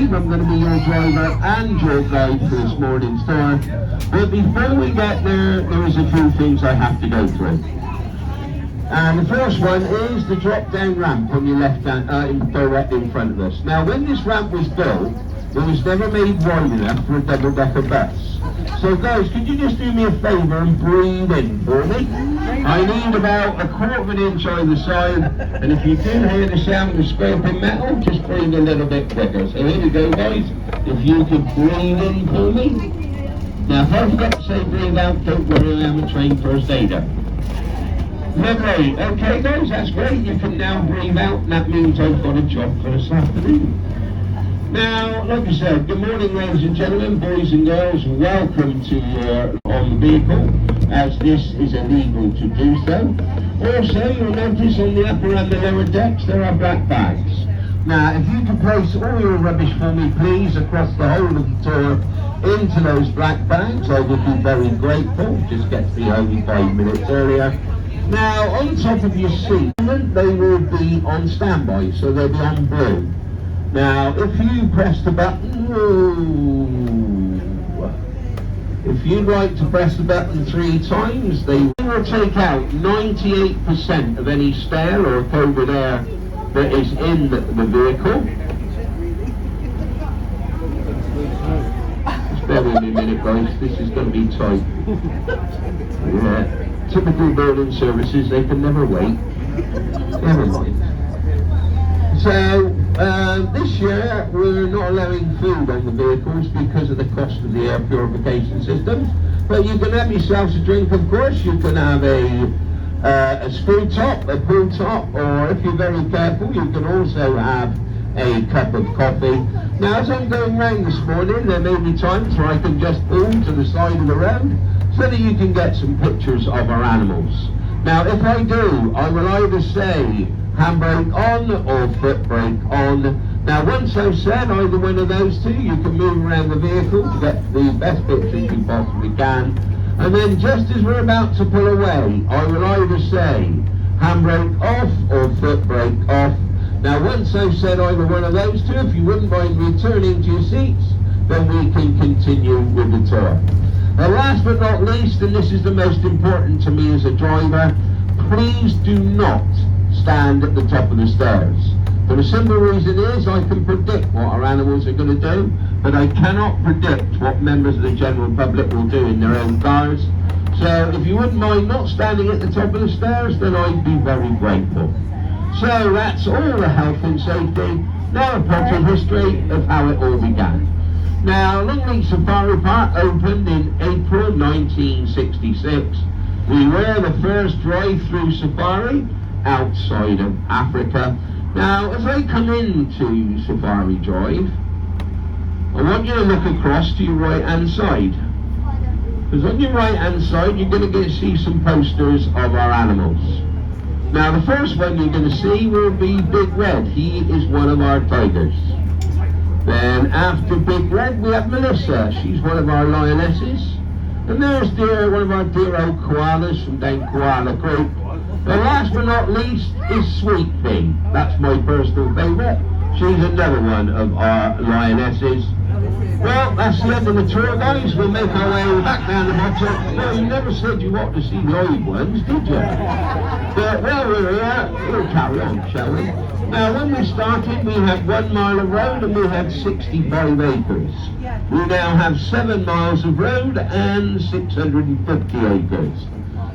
Steve. I'm going to be your driver and your guide for this morning's tour. But before we get there, there's a few things I have to go through. And the first one is the drop-down ramp on your left hand, directly in front of us. Now, when this ramp was built, it was never made wide enough for a double-decker bus. So guys, could you just do me a favour and breathe in for me? I need about 1/4 of an inch either side, and if you do hear the sound of scraping metal, just breathe a little bit quicker. So here we go guys, if you could breathe in for me. Now if I forget to say breathe out, don't worry, I am a trained first aider. Lovely, okay guys, that's great, you can now breathe out, and that means I've got a job for this afternoon. Now, like I said, good morning ladies and gentlemen, boys and girls, welcome to on the vehicle, as this is illegal to do so. Also, you'll notice on the upper and the lower decks there are black bags. Now, if you could place all your rubbish for me please across the whole of the tour into those black bags, I would be very grateful. Just get to me home 5 minutes earlier. Now, on top of your seat, they will be on standby, so they'll be on blue. Now, if you press the button, if you'd like to press the button 3 times, they will take out 98% of any stale or COVID air that is in the vehicle. Just bear with me a minute, guys, this is going to be tight. Yeah. Typical building services, they can never wait. Never mind. So, this year we're not allowing food on the vehicles because of the cost of the air purification systems. But you can have yourselves a drink, of course. You can have a screw top, a pull top, or if you're very careful, you can also have a cup of coffee. Now, as I'm going round this morning, there may be times where I can just pull to the side of the road so that you can get some pictures of our animals. Now, if I do, I will either say handbrake on or foot brake on. Now once I've said either one of those two, you can move around the vehicle to get the best pictures you possibly can. And then just as we're about to pull away, I will either say handbrake off or foot brake off. Now once I've said either one of those two, if you wouldn't mind returning to your seats, then we can continue with the tour. Now last but not least, and this is the most important to me as a driver, please do not stand at the top of the stairs. For the simple reason is I can predict what our animals are going to do, but I cannot predict what members of the general public will do in their own cars. So if you wouldn't mind not standing at the top of the stairs, then I'd be very grateful. So that's all the health and safety. Now a potted history of how it all began. Now, Longleat Safari Park opened in April 1966. We were the first drive-through safari outside of Africa. Now, as I come into Safari Drive, I want you to look across to your right-hand side. Because on your right-hand side, you're going to see some posters of our animals. Now, the first one you're going to see will be Big Red. He is one of our tigers. Then, after Big Red, we have Melissa. She's one of our lionesses. And there's one of our dear old koalas from down Koala Creek. And last but not least is Sweet Pea. That's my personal favourite. She's another one of our lionesses. Well, that's the end of the tour, guys. We'll make our way back down the bottom. Well, you never said you wanted to see the old ones, did you? But, well, we're here. We'll carry on, shall we? Now, when we started, we had 1 mile of road and we had 65 acres. We now have 7 miles of road and 650 acres.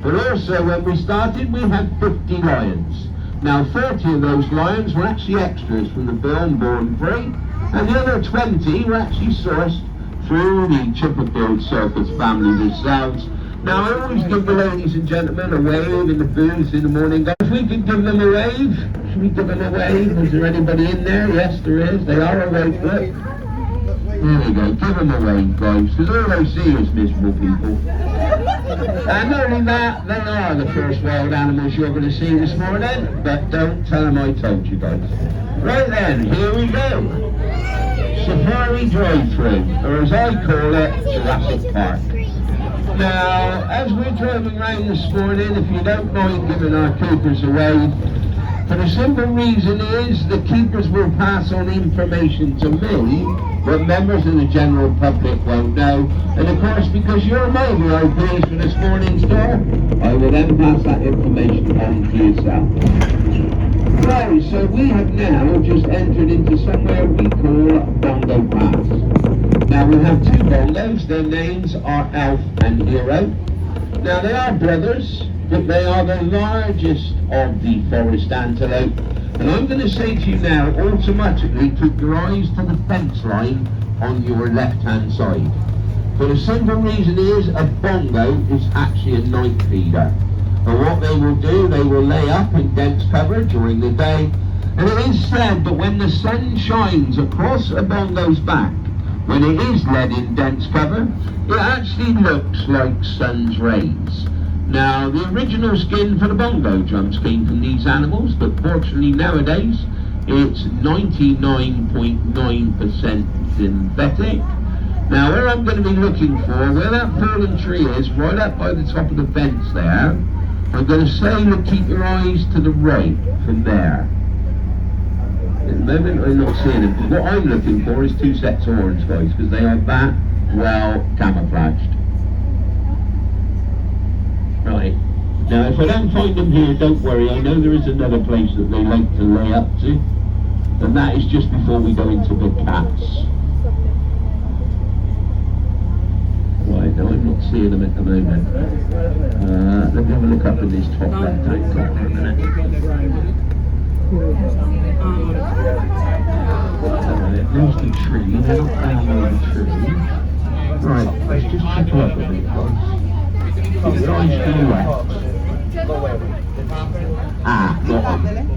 But also, when we started, we had 50 lions. Now, 30 of those lions were actually extras from the film Born Free, and the other 20 were actually sourced through the Chipperfield Circus family themselves. Now, I always give the ladies and gentlemen a wave in the booths in the morning. If we could give them a wave, should we give them a wave? Is there anybody in there? Yes, there is. They are awake, look. There we go, give them a wave, guys, because all they see is miserable people. And not only that, they are the first wild animals you're going to see this morning, but don't tell them I told you, guys. Right then, here we go. Safari drive-through, or as I call it, Jurassic Park. Now, as we're driving around this morning, if you don't mind giving our keepers a wave, For the simple reason is the keepers will pass on information to me that members of the general public won't know. And of course, because you're my VIPs for this morning's tour, I will then pass that information on to yourself. Right, so we have now just entered into somewhere we call Bongo Pass. Now we have two bongos, their names are Elf and Hero. Now they are brothers, but they are the largest of the forest antelope. And I'm going to say to you now, automatically keep your eyes to the fence line on your left-hand side. For the simple reason is a bongo is actually a night feeder. And what they will do, they will lay up in dense cover during the day. And it is said that when the sun shines across a bongo's back, when it is led in dense cover, it actually looks like sun's rays. Now, the original skin for the bongo drums came from these animals, but fortunately nowadays it's 99.9% synthetic. Now, where I'm going to be looking for, where that fallen tree is, right up by the top of the fence there, I'm going to say to keep your eyes to the right from there. At the moment I'm not seeing them, because what I'm looking for is two sets of horns, guys, because they are that well camouflaged. Right, now if I don't find them here, don't worry, I know there is another place that they like to lay up to, and that is just before we go into the cats. Right, now I'm not seeing them at the moment. Let me have a look up in this top left-hand corner for a minute. There's the tree, they're not down by the tree. Right, let's just check her up a bit, guys. Keep your eyes to the left. Ah, got them.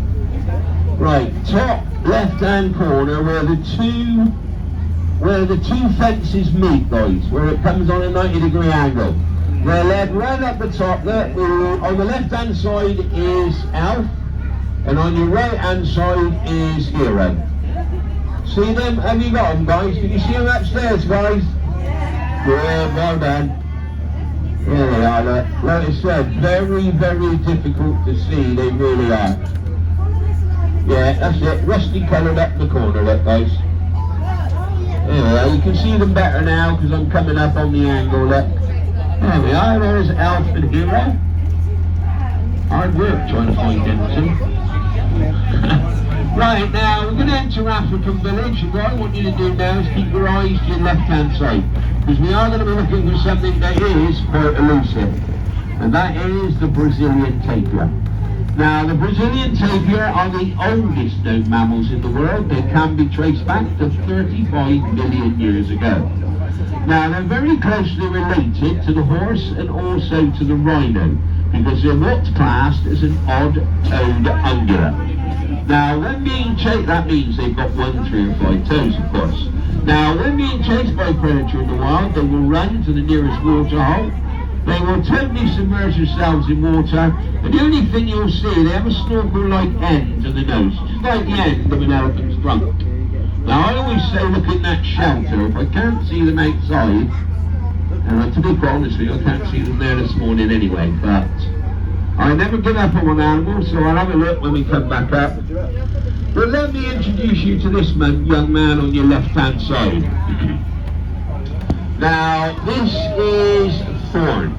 Right, top left-hand corner where the two fences meet, guys, where it comes on a 90-degree angle. They're led right up the top there. On the left-hand side is Elf, and on your right-hand side is Hero. See them? Have you got them, guys? Can you see them upstairs, guys? Yeah, well done. Here they are, look. Like I said, very, very difficult to see, they really are. Yeah, that's it, rusty coloured up the corner, look, guys. There we are, you can see them better now because I'm coming up on the angle, look. There we are, there's Elf and Hero. Hard work trying to find them two. Right, now we're going to enter African village, and what I want you to do now is keep your eyes to your left-hand side, because we are going to be looking for something that is quite elusive, and that is the Brazilian tapir. Now, the Brazilian tapir are the oldest known mammals in the world. They can be traced back to 35 million years ago. Now, they're very closely related to the horse and also to the rhino, because they're what's classed as an odd-toed ungulate. Now, when being chased, that means they've got 1, 3, or 5 toes, of course. Now, when being chased by a predator in the wild, they will run to the nearest water hole. They will totally submerge themselves in water, and the only thing you'll see, they have a snorkel-like end to the nose, just like the end of an elephant's trunk. Now, I always say, look in that shelter. If I can't see them outside, and to be quite honest with you, I can't see them there this morning anyway, but I never give up on an animal, so I'll have a look when we come back up. But let me introduce you to this young man on your left-hand side. Now, this is Thorn.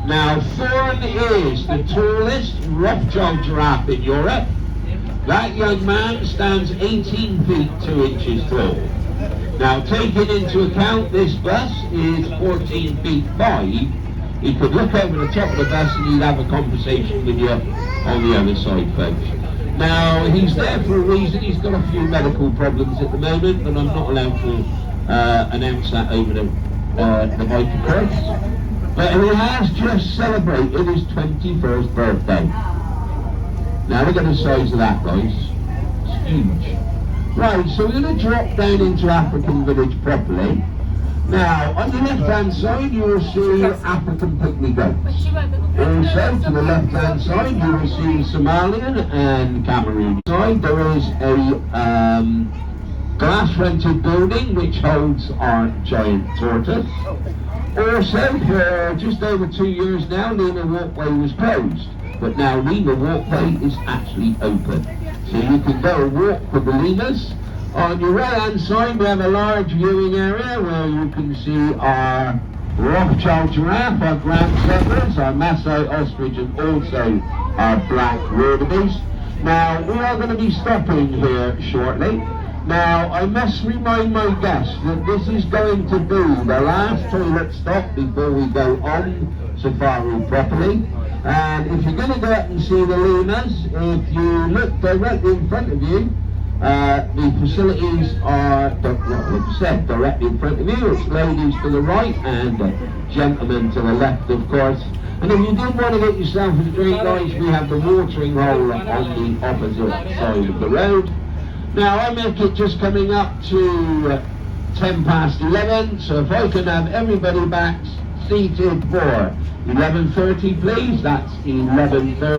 Now, Thorn is the tallest Rothschild giraffe in Europe. That young man stands 18 feet 2 inches tall. Now, taking into account this bus is 14 feet 5, he could look over the top of the bus and he'd have a conversation with you on the other side, folks. Now, he's there for a reason. He's got a few medical problems at the moment, but I'm not allowed to announce that over the microphone. But he has just celebrated his 21st birthday. Now, look at the size of that, guys. It's huge. Right, so we're going to drop down into African village properly. Now, on the left-hand side, you will see African pygmy goats. Also, to the left-hand side, you will see Somalian and Cameroon. Side, there is a glass-fronted building which holds our giant tortoise. Also, for just over 2 years now, Lima Walkway was closed. but now lemur walkway is actually open. So you can go and walk with the lemurs. On your right hand side we have a large viewing area where you can see our Rothschild giraffe, our grand settlers, our Maasai ostrich, and also our black wildebeest. Now we are going to be stopping here shortly. Now I must remind my guests that this is going to be the last toilet stop before we go on safari properly. And if you're going to go up and see the lemurs, if you look directly in front of you, the facilities are, like I said, directly in front of you. It's ladies to the right and gentlemen to the left, of course. And if you did want to get yourself a drink, guys, we have the watering hole on the opposite side of the road. Now, I make it just coming up to 10 past 11, so if I can have everybody back seated for 11:30, please. That's 11:30.